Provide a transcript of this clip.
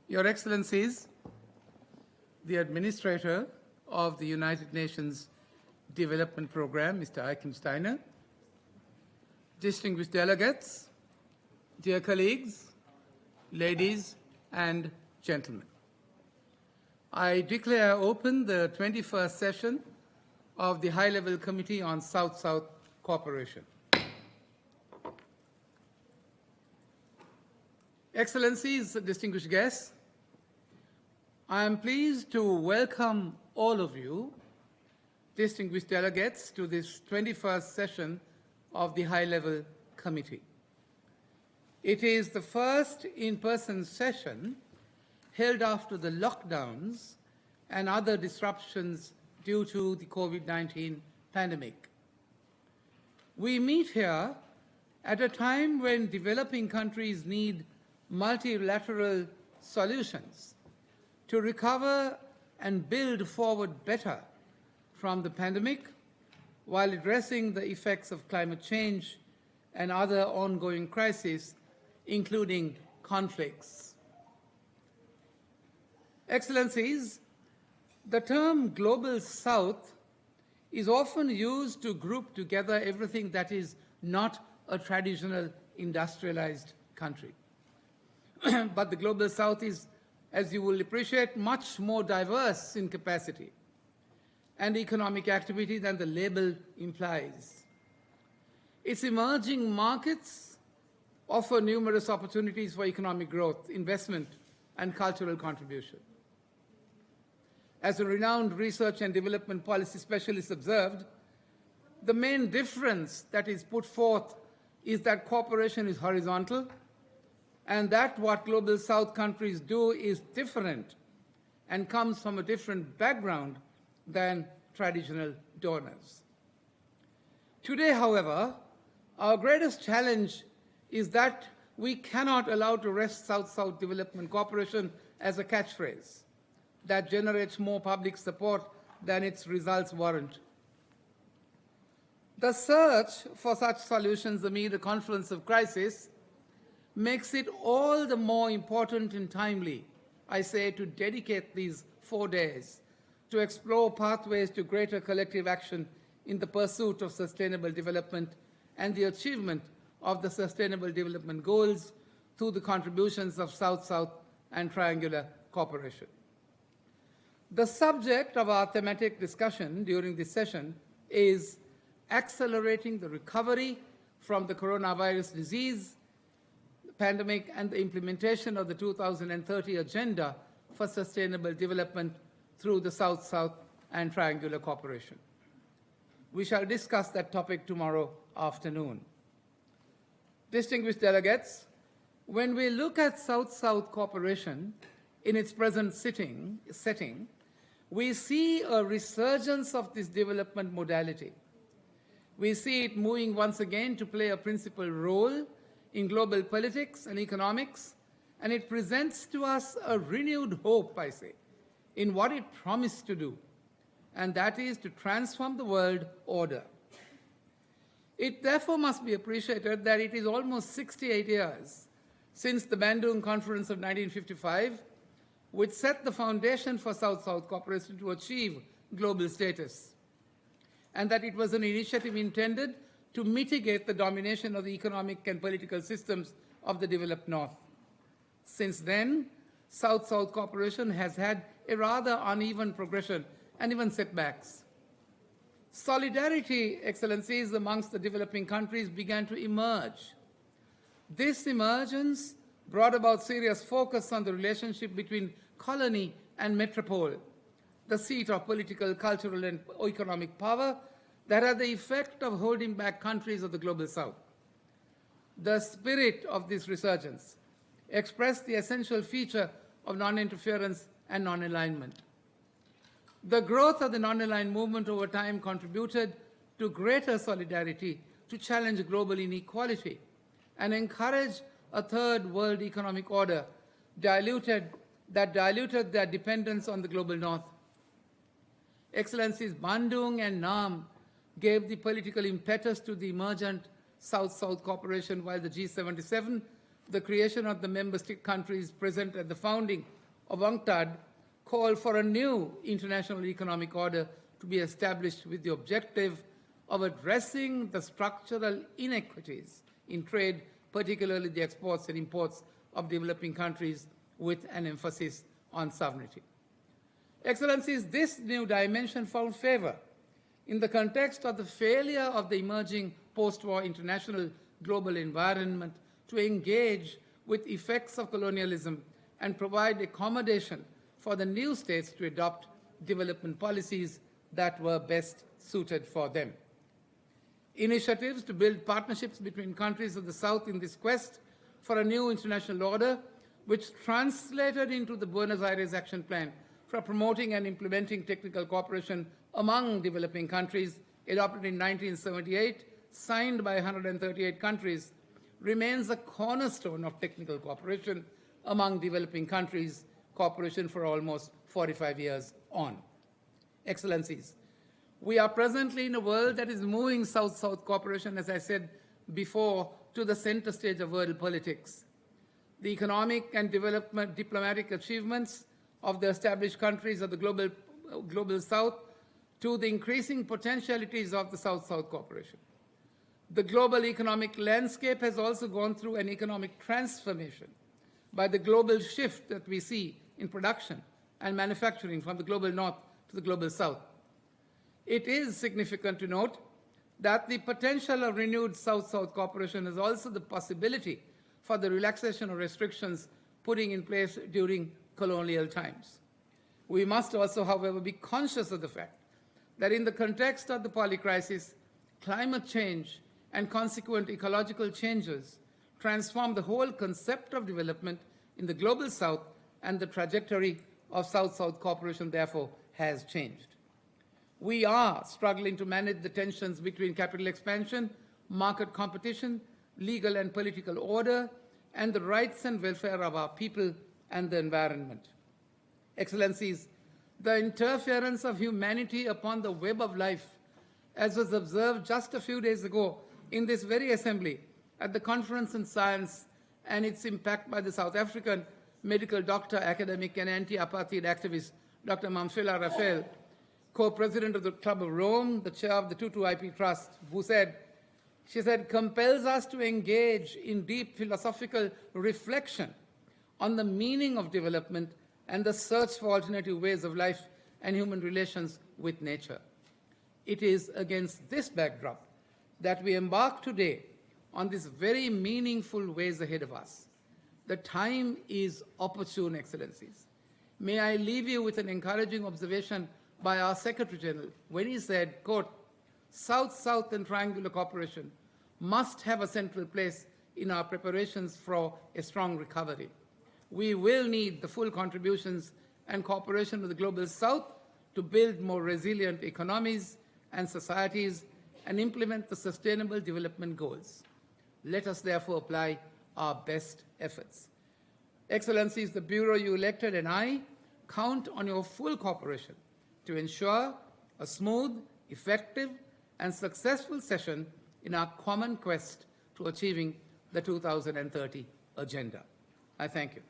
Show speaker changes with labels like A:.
A: Your Excellencies, the Administrator of the United Nations Development Programme, Mr. Eichensteiner, distinguished delegates, dear colleagues, ladies and gentlemen. I declare open the 21st session of the High-Level Committee on South-South Cooperation. Excellencies, distinguished guests, I am pleased to welcome all of you, distinguished delegates, to this 21st session of the High-Level Committee. It is the first in-person session held after the lockdowns and other disruptions due to the COVID-19 pandemic. We meet here at a time when developing countries need multilateral solutions to recover and build forward better from the pandemic while addressing the effects of climate change and other ongoing crises, including conflicts. Excellencies, the term Global South is often used to group together everything that is not a traditional industrialized country. But the Global South is, as you will appreciate, much more diverse in capacity and economic activity than the label implies. Its emerging markets offer numerous opportunities for economic growth, investment, and cultural contribution. As a renowned research and development policy specialist observed, the main difference that is put forth is that cooperation is horizontal and that what Global South countries do is different and comes from a different background than traditional donors. Today, however, our greatest challenge is that we cannot allow to rest South-South development cooperation as a catchphrase that generates more public support than its results warrant. The search for such solutions amid a confluence of crisis makes it all the more important and timely, I say, to dedicate these 4 days to explore pathways to greater collective action in the pursuit of sustainable development and the achievement of the Sustainable Development Goals through the contributions of South-South and triangular cooperation. The subject of our thematic discussion during this session is accelerating the recovery from the coronavirus disease pandemic and the implementation of the 2030 Agenda for Sustainable Development through the South-South and triangular cooperation. We shall discuss that topic tomorrow afternoon. Distinguished delegates, when we look at South-South cooperation in its present setting, we see a resurgence of this development modality. We see it moving once again to play a principal role in global politics and economics, and it presents to us a renewed hope, I say, in what it promised to do, and that is to transform the world order. It therefore must be appreciated that it is almost 68 years since the Bandung Conference of 1955, which set the foundation for South-South cooperation to achieve global status, and that it was an initiative intended to mitigate the domination of the economic and political systems of the developed North. Since then, South-South cooperation has had a rather uneven progression and even setbacks. Solidarity, Excellencies, amongst the developing countries began to emerge. This emergence brought about serious focus on the relationship between colony and metropole, the seat of political, cultural, and economic power that had the effect of holding back countries of the Global South. The spirit of this resurgence expressed the essential feature of non-interference and non-alignment. The growth of the non-aligned movement over time contributed to greater solidarity to challenge global inequality and encourage a third world economic order that diluted their dependence on the global North. Excellencies, Bandung and Nam gave the political impetus to the emergent South-South cooperation, while the G77 the creation of the member state countries present at the founding of UNCTAD called for a new international economic order to be established with the objective of addressing the structural inequities in trade, particularly the exports and imports of developing countries, with an emphasis on sovereignty. Excellencies, this new dimension found favor in the context of the failure of the emerging post-war international global environment to engage with effects of colonialism and provide accommodation for the new states to adopt development policies that were best suited for them. Initiatives to build partnerships between countries of the South in this quest for a new international order, which translated into the Buenos Aires Action Plan for promoting and implementing technical cooperation among developing countries, adopted in 1978, signed by 138 countries, remains a cornerstone of technical cooperation among developing countries, cooperation for almost 45 years on. Excellencies, we are presently in a world that is moving South-South cooperation, as I said before, to the center stage of world politics. The economic and diplomatic achievements of the established countries of the global South to the increasing potentialities of the South-South cooperation. The global economic landscape has also gone through an economic transformation by the global shift that we see in production and manufacturing from the global North to the global South. It is significant to note that the potential of renewed South-South cooperation is also the possibility for the relaxation of restrictions putting in place during colonial times. We must also, however, be conscious of the fact that in the context of the polycrisis, climate change and consequent ecological changes transform the whole concept of development in the global South, and the trajectory of South-South cooperation, therefore, has changed. We are struggling to manage the tensions between capital expansion, market competition, legal and political order, and the rights and welfare of our people and the environment. Excellencies, the interference of humanity upon the web of life, as was observed just a few days ago in this very assembly at the Conference on Science, and its impact by the South African medical doctor, academic, and anti-apartheid activist, Dr. Mamphela Rafael, co-president of the Club of Rome, the chair of the Tutu IP Trust, who said, she said, compels us to engage in deep philosophical reflection on the meaning of development and the search for alternative ways of life and human relations with nature. It is against this backdrop that we embark today on these very meaningful ways ahead of us. The time is opportune, Excellencies. May I leave you with an encouraging observation by our Secretary General when he said, quote, South-South and triangular cooperation must have a central place in our preparations for a strong recovery. We will need the full contributions and cooperation of the Global South to build more resilient economies and societies and implement the Sustainable Development Goals. Let us therefore apply our best efforts. Excellencies, the Bureau you elected and I count on your full cooperation to ensure a smooth, effective, and successful session in our common quest to achieving the 2030 agenda. I thank you.